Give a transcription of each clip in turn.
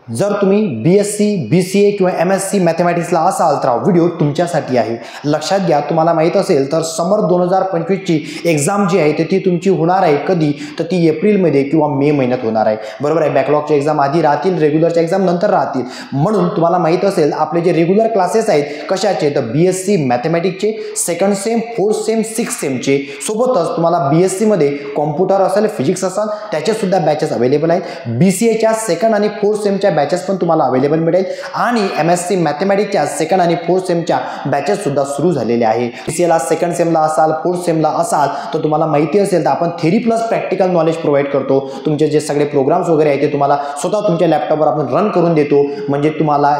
जर तुम्ही BSc, BCA किंवा MSc मॅथमॅटिक्सला असाल तर व्हिडिओ तुमच्यासाठी आहे। लक्षात घ्या, तुम्हाला माहित असेल तर समर 2025 ची एग्जाम जी आहे ती तुमची होणार आहे कधी, तर ती एप्रिलमध्ये किंवा मे महिन्यात होणार आहे, बरोबर आहे। बॅकलॉगच्या एग्जाम आधी राहतील, रेग्युलरच्या एग्जाम नंतर राहतील। म्हणून तुम्हाला माहित असेल आपले जे रेग्युलर क्लासेस आहेत कशाचे, तर BSc मॅथमॅटिक्सचे second sem, fourth sem, sixth सेमचे, सोबतच तुम्हाला BSc मध्ये कॉम्प्युटर असेल, फिजिक्स असेल, त्याचे सुद्धा बॅचेस अवेलेबल आहेत। BCAच्या सेकंड आणि फोर्थ सेमच्या बॅचेस पण तुम्हाला अवेलेबल मिळेल आणि MSc मॅथमॅटिक्सच्या सेकंड आणि फोर्थ सेमच्या बॅचेस सुद्धा सुरू झालेले आहे। BCAला सेकंड सेमला असाल, फोर्थ सेमला असाल तर तुम्हाला माहिती असेल तर आपण theory plus practical knowledge provide करतो। तुमचे जे सगळे प्रोग्राम्स वगैरे आहेत ते तुम्हाला स्वतः तुमच्या लॅपटॉपवर आपण रन करून देतो, म्हणजे तुम्हाला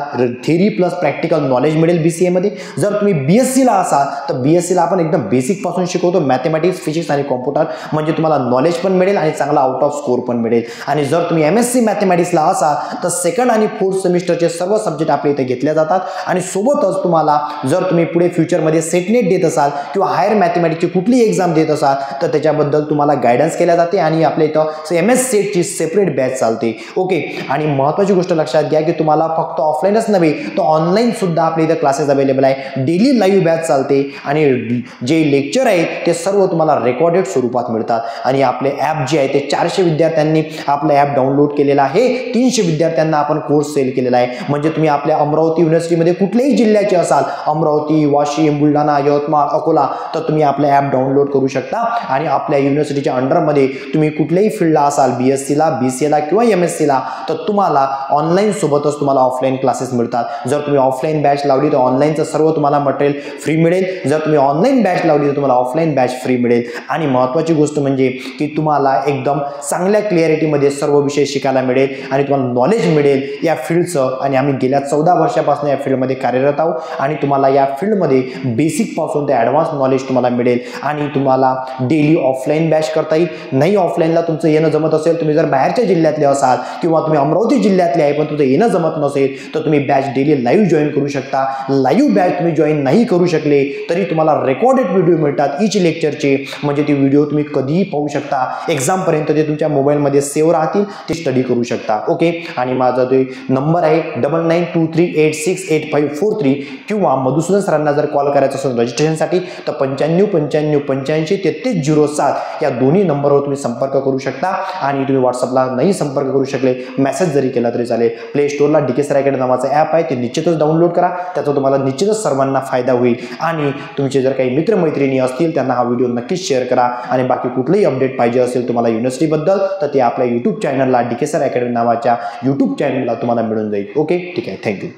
थेरी प्लस प्रॅक्टिकल नॉलेज मिळेल BCA मध्ये। जर तुम्ही BScला असाल तर BScला आपण एकदम बेसिक पासून शिकवतो, मॅथमॅटिक्स, फिजिक्स आणि कॉम्प्युटर, म्हणजे तुम्हाला नॉलेज पण मिळेल आणि चांगला आउट ऑफ स्कोर पण मिळेल। आणि जर तुम्ही MSc मॅथमॅटिक्सला असाल तर सेकंड आणि फोर्थ सेमिस्टरचे सर्व सब्जेक्ट आपल्या इथे घेतले जातात आणि सोबतच तुम्हाला जर तुम्ही पुढे फ्युचरमध्ये सेटनेट देत असाल किंवा हायर मॅथमॅटिक्सची कुठली एक्झाम देत असाल तर त्याच्याबद्दल तुम्हाला गायडन्स केल्या जाते आणि आपल्या इथं MS सेटची सेपरेट बॅच चालते, ओके। आणि महत्त्वाची गोष्ट लक्षात घ्या की तुम्हाला फक्त ऑफलाईनच नव्हे तर ऑनलाईन सुद्धा आपल्या इथं क्लासेस अवेलेबल आहे। डेली लाईव्ह बॅच चालते आणि जे लेक्चर आहेत ते सर्व तुम्हाला रेकॉर्डेड स्वरूपात मिळतात। आणि आपले ॲप जे आहे ते 400 विद्यार्थ्यांनी आपलं ॲप डाउनलोड केलेलं आहे, 300 विद्यार्थ्यांना आपण कोर्स सेल केलेला आहे। म्हणजे तुम्ही आपल्या अमरावती युनिव्हर्सिटीमध्ये कुठल्याही जिल्ह्याचे असाल, अमरावती, वाशिम, बुलढाणा, यवतमाळ, अकोला, तर तुम्ही आपलं ॲप डाउनलोड करू शकता आणि आपल्या युनिव्हर्सिटीच्या अंडरमध्ये तुम्ही कुठल्याही फील्डला असाल, BScला, BCAला किंवा MScला, तर तुम्हाला ऑनलाईन सोबतच तुम्हाला ऑफलाईन क्लासेस मिळतात। जर तुम्ही ऑफलाईन बॅच लावली तर ऑनलाईनचं सर्व तुम्हाला मटेरियल फ्री मिळेल, जर तुम्ही ऑनलाईन बॅच लावली तर तुम्हाला ऑफलाईन बॅच फ्री मिळेल। आणि महत्त्वाची गोष्ट म्हणजे की तुम्हाला एकदम चांगल्या क्लिअरिटीमध्ये सर्व विषय शिकायला मिळेल आणि तुम्हाला नॉलेज मिळेल या फील्डचं। आणि आम्ही गेल्या 14 वर्षापासून या फील्डमध्ये कार्यरत आहोत आणि तुम्हाला या फील्डमध्ये बेसिक पासून ते ॲडव्हान्स नॉलेज तुम्हाला मिळेल आणि तुम्हाला डेली ऑफलाईन बॅच करता येईल। नाही ऑफलाईनला तुमचं येणं जमत असेल, तुम्ही जर बाहेरच्या जिल्ह्यातले असाल किंवा तुम्ही अमरावती जिल्ह्यातले आहे पण तुमचं येणं जमत नसेल तर तुम्ही बॅच डेली लाईव्ह जॉईन करू शकता। लाईव्ह बॅच तुम्ही जॉईन नाही करू शकले तरी तुम्हाला रेकॉर्डेड व्हिडिओ मिळतात ईच लेक्चरचे, म्हणजे ते व्हिडिओ तुम्ही कधीही पाहू शकता, एक्झामपर्यंत ते तुमच्या मोबाईलमध्ये सेव्ह राहतील, ते स्टडी करू शकता, ओके। आणि माझा जो नंबर आहे 9923868543 किंवा मधुसूदन सरांना जर कॉल करायचा असेल रजिस्ट्रेशनसाठी तर 9595853307 या दोन्ही नंबरवर तुम्ही संपर्क करू शकता। आणि तुम्ही व्हॉट्सअपला नाही संपर्क करू शकले, मेसेज जरी केला तरी चालेल। प्ले स्टोअरला DK सर अकॅडमी नावाचं ॲप आहे, ते निश्चितच डाउनलोड करा, त्याचा तुम्हाला निश्चितच सर्वांना फायदा होईल। आणि तुमचे जर काही मित्रमैत्रिणी असतील त्यांना हा व्हिडिओ नक्कीच शेअर करा। आणि बाकी कुठलंही अपडेट पाहिजे असेल तुम्हाला युनिव्हर्सिटीबद्दल तर ते आपल्या यूट्यूब चॅनलला DK सर अकॅडमी नावाच्या यूट्यूब चॅनलला तुम्हाला मिळून जाईल, ओके, ठीक आहे, थँक्यू।